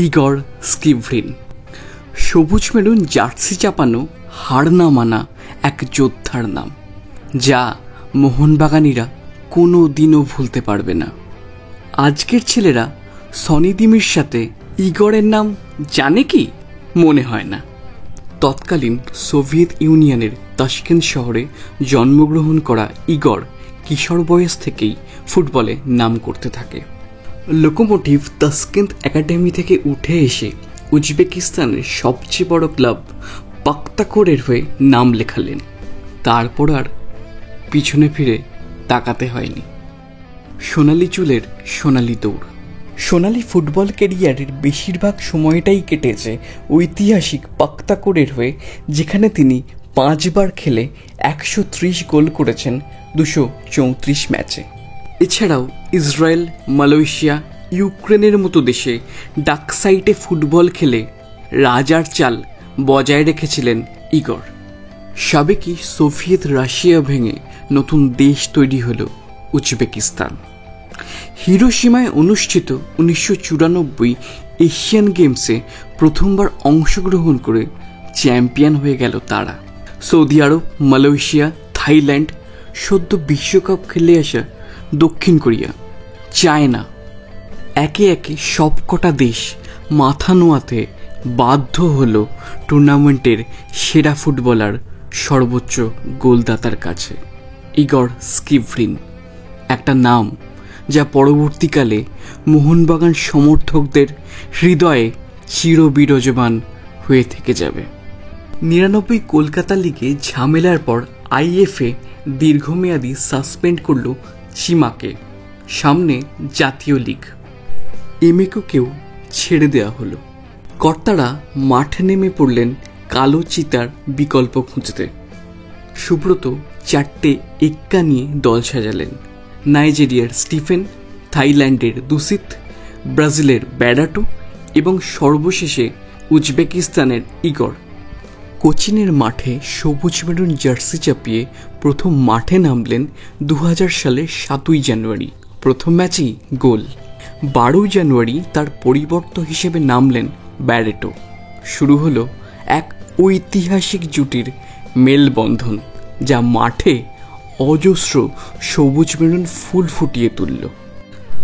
Igor স্কিভরিন। সবুজ maroon jersey চাপানো হার না মানা এক যোদ্ধার নাম, যা মোহনবাগানিরা কোনো দিনও ভুলতে পারবে না। আজকের ছেলেরা সনি দিমির সাথে ইগরের নাম জানে কি? মনে হয় না। তৎকালীন সোভিয়েত ইউনিয়নের তাশকেন্ট শহরে জন্মগ্রহণ করা ইগর কিশোর বয়স থেকেই ফুটবলে নাম করতে থাকে। লোকোমোটিভ তাশকেন্ট একাডেমি থেকে উঠে এসে উজবেকিস্তানের সবচেয়ে বড় ক্লাব পাক্তাকোরের হয়ে নাম লেখালেন। তারপর আর পিছনে ফিরে তাকাতে হয়নি। সোনালি চুলের সোনালি দৌড়। সোনালি ফুটবল ক্যারিয়ারের বেশিরভাগ সময়টাই কেটেছে ঐতিহাসিক পাক্তাকোরের হয়ে, যেখানে তিনি 5 বার খেলে 130 গোল করেছেন 234 ম্যাচে। এছাড়াও ইসরায়েল, মালয়েশিয়া, ইউক্রেনের মতো দেশে ডাক সাইটে ফুটবল খেলে রাজার চাল বজায় রেখেছিলেন ইগর। সাবেকি সোভিয়েত রাশিয়া ভেঙে নতুন দেশ তৈরি হল উজবেকিস্তান। হিরোশিমায় অনুষ্ঠিত 1994 এশিয়ান গেমসে প্রথমবার অংশগ্রহণ করে চ্যাম্পিয়ন হয়ে গেল তারা। সৌদি আরব, মালয়েশিয়া, থাইল্যান্ড, সদ্য বিশ্বকাপ খেলে আসা দক্ষিণ কোরিয়া, চায়না, একে একে সবকটা দেশ মাথা নোয়াতে বাধ্য হল টুর্নামেন্টের সেরা ফুটবলার, সর্বোচ্চ গোলদাতার কাছে। ইগর স্কিভরিন, একটা নাম যা পরবর্তীকালে মোহনবাগান সমর্থকদের হৃদয়ে চিরবিরাজমান হয়ে থেকে যাবে। 99 কলকাতা লিগে ঝামেলার পর আইএফএ দীর্ঘমেয়াদী সাসপেন্ড করল চিমাকে। সামনে জাতীয় লিগ, এমেকোকেও ছেড়ে দেওয়া হলো। কর্তারা মাঠে নেমে পড়লেন কালো চিতার বিকল্প খুঁজতে। সুব্রত 4টে এক্কা নিয়ে দল সাজালেন। নাইজেরিয়ার স্টিফেন, থাইল্যান্ডের দুসিত, ব্রাজিলের ব্যাডাটো এবং সর্বশেষে উজবেকিস্তানের ইগর। কোচিনের মাঠে সবুজ মেরুন জার্সি চাপিয়ে প্রথম মাঠে নামলেন 2000 সালের 7ই জানুয়ারি। প্রথম ম্যাচেই গোল। 12 জানুয়ারি তার পরিবর্তন হিসেবে নামলেন ব্যাডাটো। শুরু হলো এক ঐতিহাসিক জুটির মেলবন্ধন, যা মাঠে অজস্র সবুজ মেরুন ফুল ফুটিয়ে তুলল।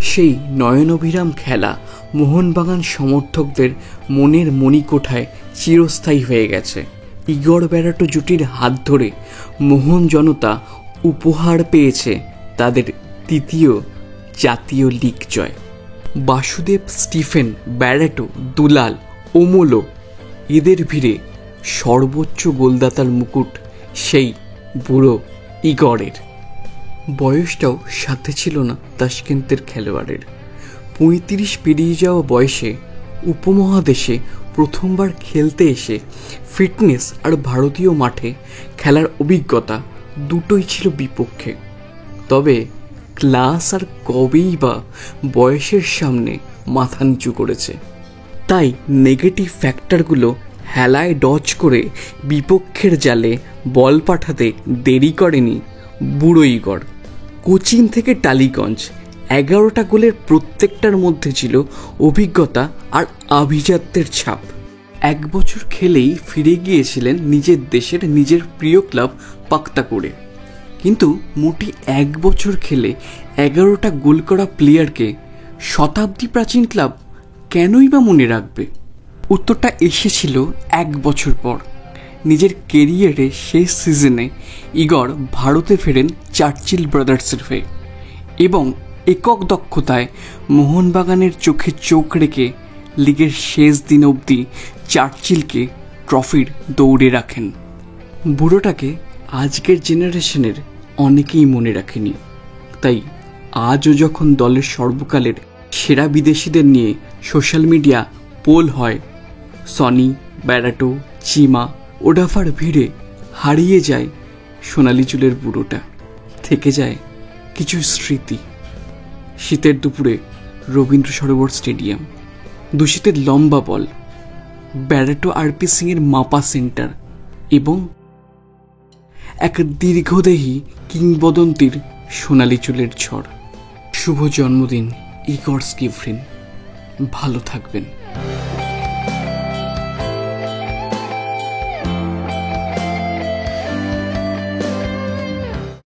সেই নয়নভিরাম খেলা মোহনবাগান সমর্থকদের মনের মণিকোঠায় চিরস্থায়ী হয়ে গেছে। ইগর ব্যাডাটো জুটির হাত ধরে মোহন জনতা উপহার পেয়েছে তাদের তৃতীয় জাতীয় লিগ জয়। বাসুদেব, স্টিফেন, ব্যাডাটো, দুলাল, ওমোলো, এদের ভিড়ে সর্বোচ্চ গোলদাতার মুকুট সেই বুড়ো ইগরের। বয়সটাও সাথে ছিল না তাশকেন্তের খেলোয়াড়ের। 35 পেরিয়ে যাওয়া বয়সে উপমহাদেশে প্রথমবার খেলতে এসে ফিটনেস আর ভারতীয় মাঠে খেলার অভিজ্ঞতা দুটোই ছিল বিপক্ষে। তবে ক্লাস আর কবেই বা বয়সের সামনে মাথা নিচু করেছে। তাই নেগেটিভ ফ্যাক্টরগুলো হেলায় ডজ করে বিপক্ষের জালে বল পাঠাতে দেরি করেনি বুড়ো ইগর। কোচিন থেকে টালিগঞ্জ 11টা গোলের প্রত্যেকটার মধ্যে ছিল অভিজ্ঞতা আর আভিজাত্যের ছাপ। 1 বছর খেলেই ফিরে গিয়েছিলেন নিজের দেশের নিজের প্রিয় ক্লাব পাক্তাকোরে। কিন্তু মোটি 1 বছর খেলে 11টা গোল করা প্লেয়ারকে শতাব্দী প্রাচীন ক্লাব কেনই বা মনে রাখবে? উত্তরটা এসেছিল 1 বছর পর। নিজের কেরিয়ারের শেষ সিজনে ইগর ভারতে ফেরেন চার্চিল ব্রাদার্সের হয়ে এবং একক দক্ষতায় মোহনবাগানের চোখে চোখ রেখে লিগের শেষ দিন অবধি চার্চিলকে ট্রফির দৌড়ে রাখেন। বুড়োটাকে আজকের জেনারেশনের অনেকেই মনে রাখেনি। তাই আজও যখন দলের সর্বকালের সেরা বিদেশিদের নিয়ে সোশ্যাল মিডিয়া পোল হয়, সনি, ব্যাডাটো, চিমা, ওডাফার ভিড়ে হারিয়ে যায় সোনালি চুলের বুড়োটা। থেকে যায় কিছু স্মৃতি। শীতের দুপুরে রবীন্দ্র সরোবর স্টেডিয়াম, দূষিতের লম্বা বল, ব্যাডাটো আরপি সিংয়ের মাপা সেন্টার এবং এক দীর্ঘদেহী কিংবদন্তির সোনালি চুলের ঝড়। শুভ জন্মদিন ইগর স্কিভরিন। ভালো থাকবেন।